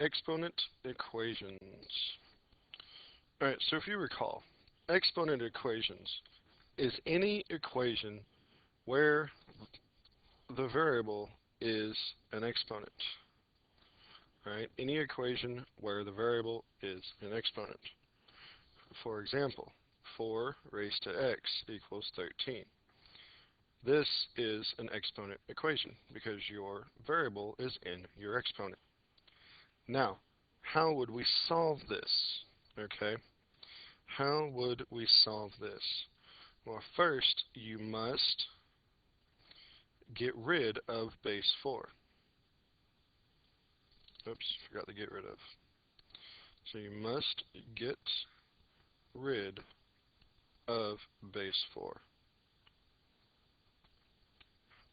Exponent equations. Alright, so if you recall, exponent equations is any equation where the variable is an exponent. Alright, any equation where the variable is an exponent. For example, 4 raised to x equals 13. This is an exponent equation because your variable is in your exponent. Now, how would we solve this? Okay, how would we solve this? Well, first, you must get rid of base 4. Oops, forgot to get rid of. So you must get rid of base 4.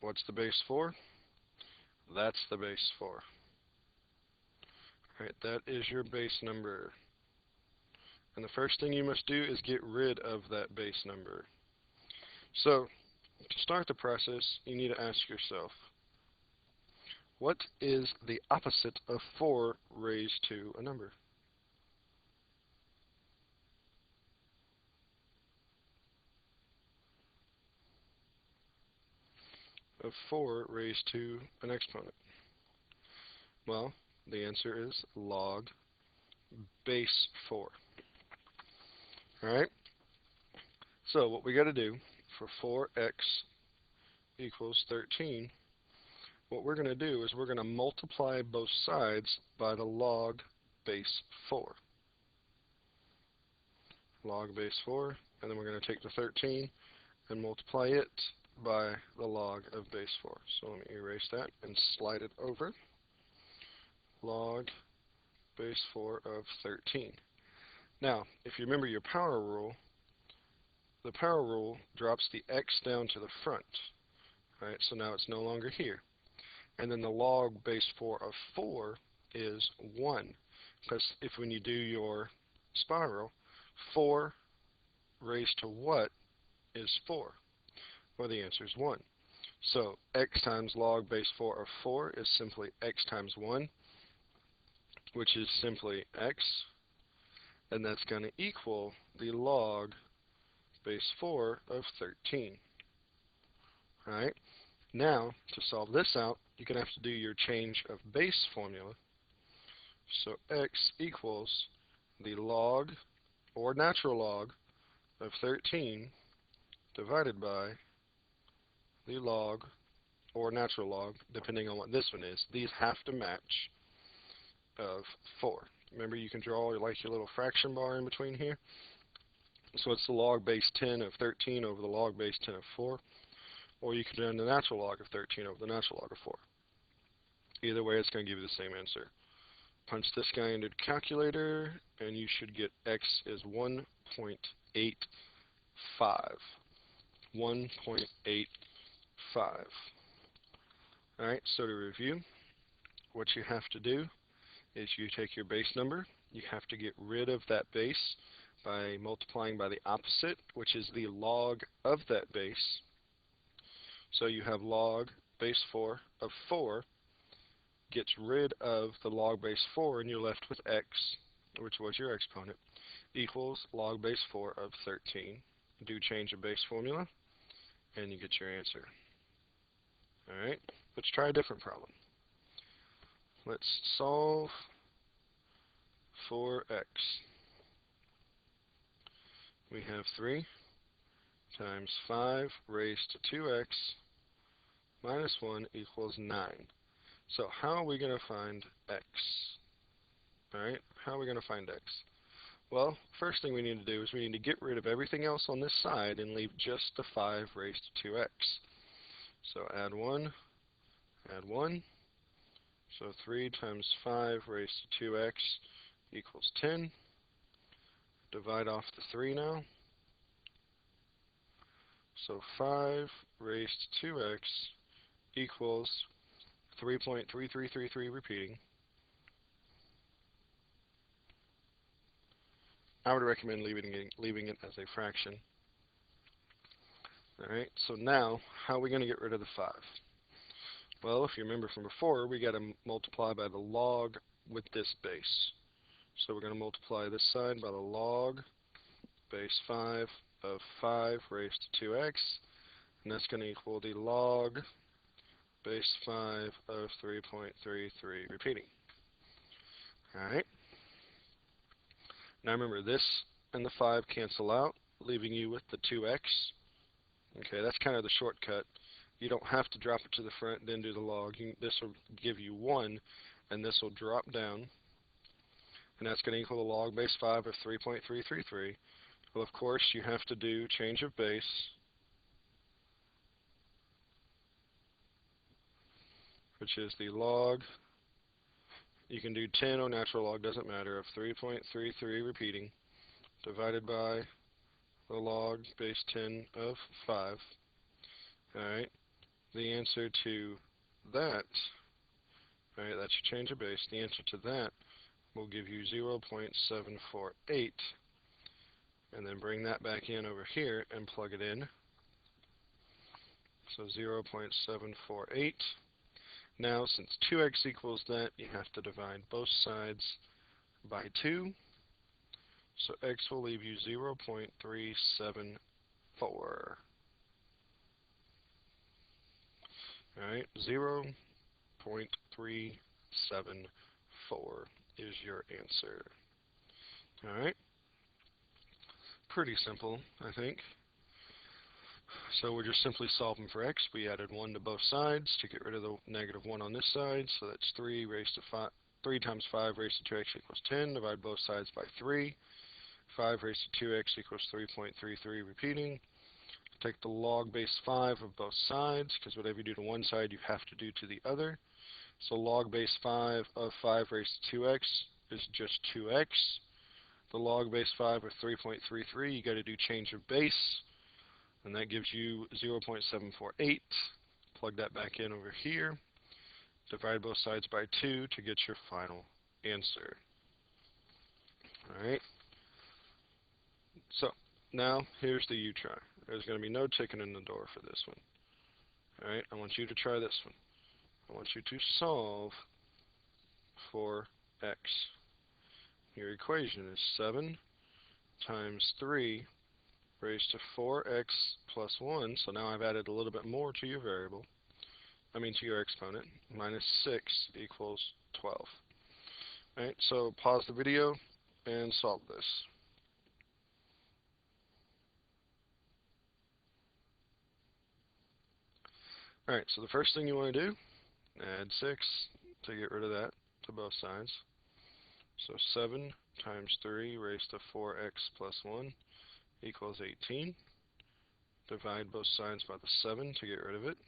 What's the base 4? That's the base 4. Alright, that is your base number. And the first thing you must do is get rid of that base number. So, to start the process, you need to ask yourself, what is the opposite of 4 raised to a number? Of 4 raised to an exponent? Well, the answer is log base 4. Alright? So what we got to do for 4x equals 13, what we're going to do is we're going to multiply both sides by the log base 4. Log base 4, and then we're going to take the 13 and multiply it by the log of base 4. So let me erase that and slide it over. Log base 4 of 13. Now, if you remember your power rule, the power rule drops the x down to the front. Right, so now it's no longer here. And then the log base 4 of 4 is 1. Because when you do your spiral, 4 raised to what is 4? Well, the answer is 1. So x times log base 4 of 4 is simply x times 1, which is simply x. And that's going to equal the log base 4 of 13. Alright, now to solve this out, you're going to have to do your change of base formula. So x equals the log, or natural log, of 13 divided by the log, or natural log, depending on what this one is. These have to match, of 4. Remember, you can draw like your little fraction bar in between here. So it's the log base 10 of 13 over the log base 10 of 4. Or you can do the natural log of 13 over the natural log of 4. Either way, it's going to give you the same answer. Punch this guy into the calculator, and you should get x is 1.85. 1.85. Alright, so to review, what you have to do is you take your base number, you have to get rid of that base by multiplying by the opposite, which is the log of that base. So you have log base 4 of 4 gets rid of the log base 4, and you're left with x, which was your exponent, equals log base 4 of 13. Do change of base formula, and you get your answer. Alright, let's try a different problem. Let's solve for x. We have 3 times 5 raised to 2x minus 1 equals 9. So how are we going to find x? Alright, how are we going to find x? Well, first thing we need to do is we need to get rid of everything else on this side and leave just the 5 raised to 2x. So add 1, add 1. So 3 times 5 raised to 2x equals 10. Divide off the 3 now. So 5 raised to 2x equals 3.3333 repeating. I would recommend leaving it as a fraction. Alright, so now, how are we going to get rid of the 5? Well, if you remember from before, we got to multiply by the log with this base. So we're going to multiply this side by the log base 5 of 5 raised to 2x, and that's going to equal the log base 5 of 3.33 repeating. Alright, now remember this and the 5 cancel out, leaving you with the 2x. Okay, that's kind of the shortcut. You don't have to drop it to the front, then do the log. This will give you 1, and this will drop down, and that's going to equal the log base 5 of 3.333. Well, of course, you have to do change of base, which is the log, you can do 10 or natural log, doesn't matter, of 3.33 repeating, divided by the log base 10 of 5. Alright, the answer to that, alright, that's your change of base, the answer to that will give you 0.748, and then bring that back in over here and plug it in. So 0.748. Now, since 2x equals that, you have to divide both sides by 2. So x will leave you 0.374. Alright, 0.374 is your answer. Alright, pretty simple, I think. So we're just simply solving for x. We added 1 to both sides to get rid of the negative 1 on this side. So that's 3 raised to 5. 3 times 5 raised to 2x equals 10. Divide both sides by 3. 5 raised to 2x equals 3.33 repeating. Take the log base 5 of both sides, because whatever you do to one side, you have to do to the other. So log base 5 of 5 raised to 2x is just 2x. The log base 5 of 3.33, you got to do change of base, and that gives you 0.748. Plug that back in over here. Divide both sides by 2 to get your final answer. Alright. So, now here's the you try. There's going to be no chicken in the door for this one. Alright, I want you to try this one. I want you to solve for x. Your equation is 7 times 3 raised to 4x plus 1. So now I've added a little bit more to your variable. To your exponent. Minus 6 equals 12. Alright, so pause the video and solve this. Alright, so the first thing you want to do, add 6 to get rid of that to both sides. So 7 times 3 raised to 4x plus 1 equals 18. Divide both sides by the 7 to get rid of it.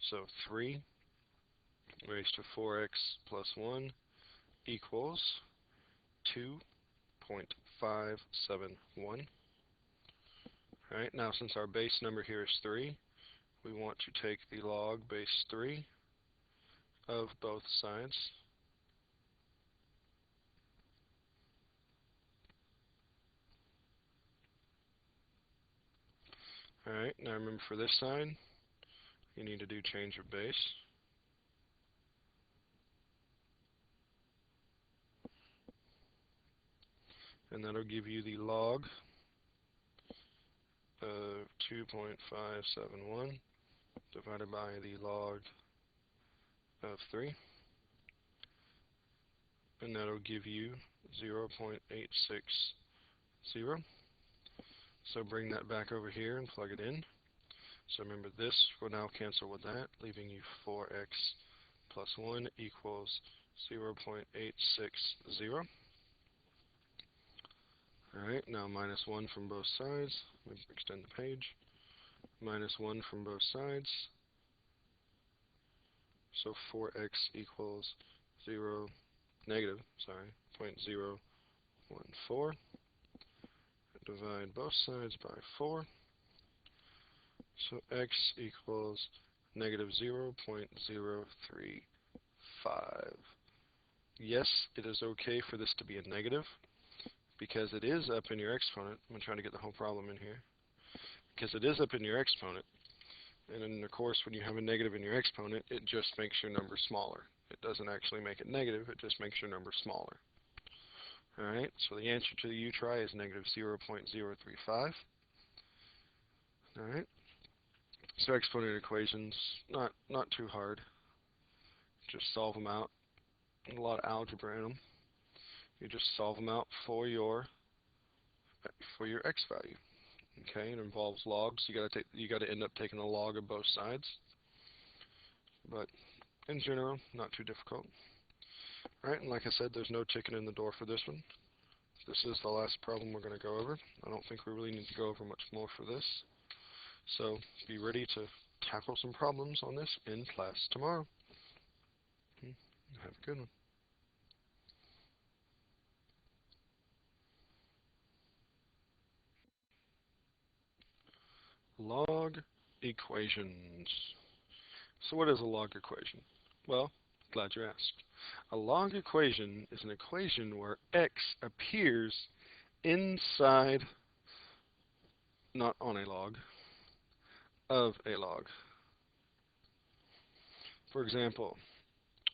So 3 raised to 4x plus 1 equals 2.571. Alright, now since our base number here is 3, we want to take the log base 3 of both sides. Alright, now remember for this side, you need to do change of base. And that'll give you the log of 2.571 divided by the log of 3. And that'll give you 0.860. So bring that back over here and plug it in. So remember, this will now cancel with that, leaving you 4x plus 1 equals 0.860. Alright, now minus 1 from both sides. Let me extend the page. Minus 1 from both sides. So 4x equals 0.014. Divide both sides by 4. So x equals negative 0.035. Yes, it is okay for this to be a negative, because it is up in your exponent. I'm trying to get the whole problem in here. Because it is up in your exponent, And then, of course, when you have a negative in your exponent, it just makes your number smaller. It doesn't actually make it negative, it just makes your number smaller. Alright, so the answer to the U try is negative 0.035. Alright, so exponent equations, not too hard. Just solve them out. A lot of algebra in them. You just solve them out for your x value. Okay, it involves logs. You gotta end up taking a log of both sides. But in general, not too difficult. Alright, and like I said, there's no chicken in the door for this one. This is the last problem we're going to go over. I don't think we really need to go over much more for this. So be ready to tackle some problems on this in class tomorrow. Have a good one. Log equations. So what is a log equation? Well, glad you asked. A log equation is an equation where x appears inside, not on a log, of a log. For example,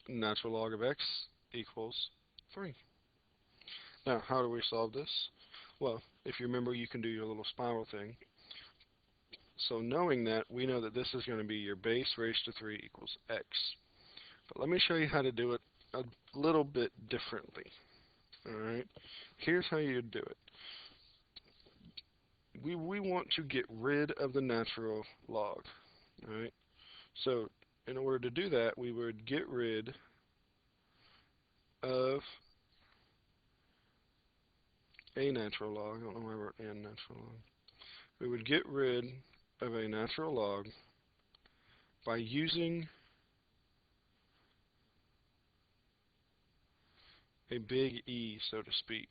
natural log of x equals 3. Now, how do we solve this? Well, if you remember, you can do your little spiral thing. So knowing that, we know that this is going to be your base raised to 3 equals x. But let me show you how to do it a little bit differently. Alright, here's how you do it. We want to get rid of the natural log. Alright, so in order to do that, we would get rid of a natural log. I don't know why I wrote n natural log. We would get rid of a natural log by using a big E, so to speak.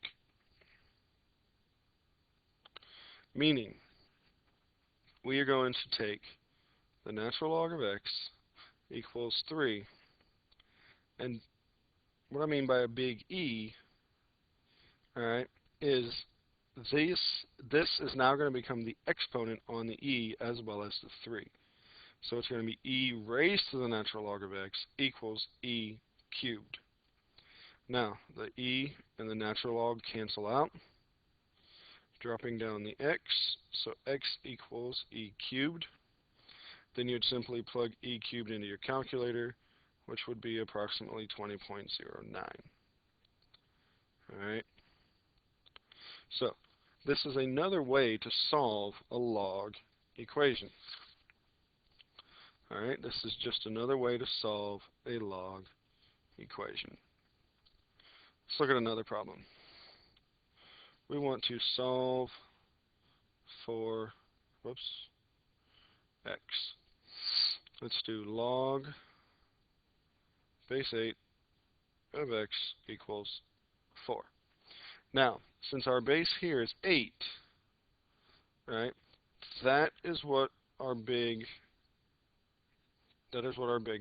Meaning, we are going to take the natural log of x equals 3. And what I mean by a big E, alright, is this is now going to become the exponent on the E as well as the 3. So it's going to be E raised to the natural log of x equals E cubed. Now, the E and the natural log cancel out, dropping down the x, so x equals E cubed. Then you'd simply plug E cubed into your calculator, which would be approximately 20.09. Alright? So, this is another way to solve a log equation. Alright, this is just another way to solve a log equation. Let's look at another problem. We want to solve for, x. Let's do log base 8 of x equals 4. Now, since our base here is 8, right, that is what our big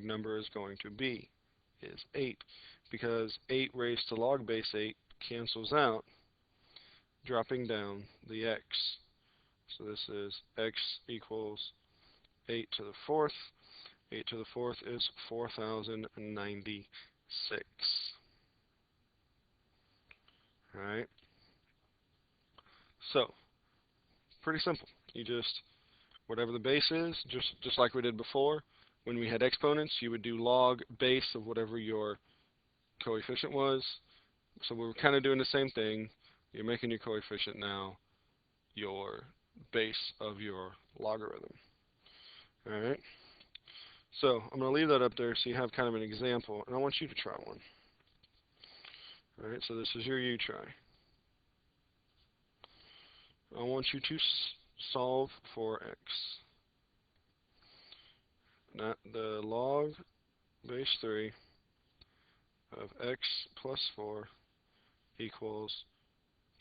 number is going to be, is 8. Because 8 raised to log base 8 cancels out, dropping down the x. So this is x equals 8 to the 4th. 8 to the 4th is 4,096. Alright? So, pretty simple. You just, whatever the base is, just like we did before, when we had exponents, you would do log base of whatever your coefficient was. So we're kind of doing the same thing. You're making your coefficient now your base of your logarithm. Alright? So I'm going to leave that up there so you have kind of an example, and I want you to try one. Alright, so this is your U try. I want you to solve for x. Not the log base 3 of x plus 4 equals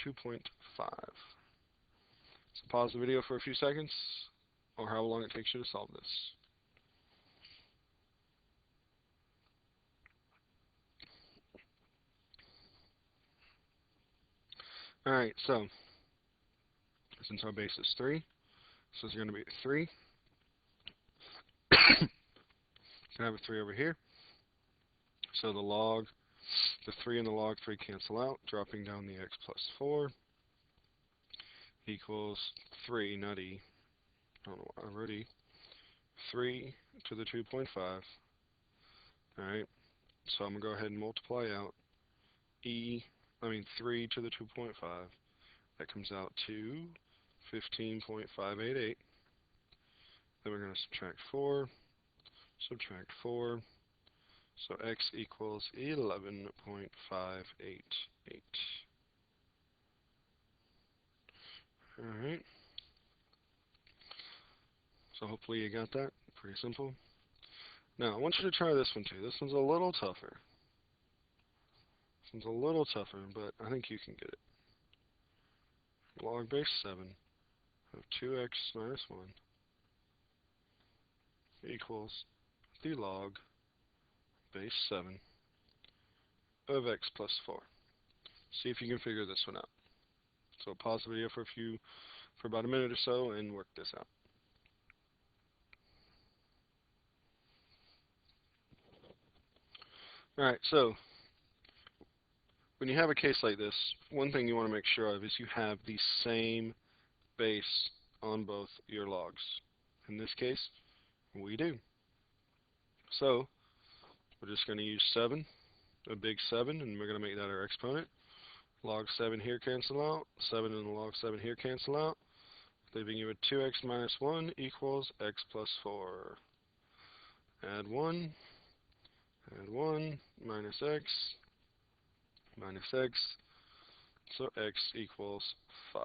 2.5. So pause the video for a few seconds, or how long it takes you to solve this. Alright, so since our base is 3, so it's going to be 3 can have a 3 over here. So the 3 and the log 3 cancel out, dropping down the x plus 4 equals 3, not e. I don't know why I wrote e. 3 to the 2.5. Alright, so I'm going to go ahead and multiply out 3 to the 2.5. That comes out to 15.588. Then we're going to subtract 4, so x equals 11.588. Alright, so hopefully you got that. Pretty simple. Now, I want you to try this one too. This one's a little tougher. But I think you can get it. Log base 7 of 2x minus 1 equals the log base 7 of x plus 4. See if you can figure this one out. So pause the video for about a minute or so and work this out. Alright, so when you have a case like this, one thing you want to make sure of is you have the same base on both your logs. In this case, we do. So we're just going to use 7, a big 7, and we're going to make that our exponent. Log 7 here cancel out, 7 and the log 7 here cancel out, leaving you with 2x minus 1 equals x plus 4. Add 1, minus x, so x equals 5.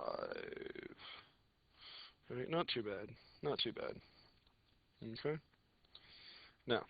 Alright, not too bad. Okay. Now,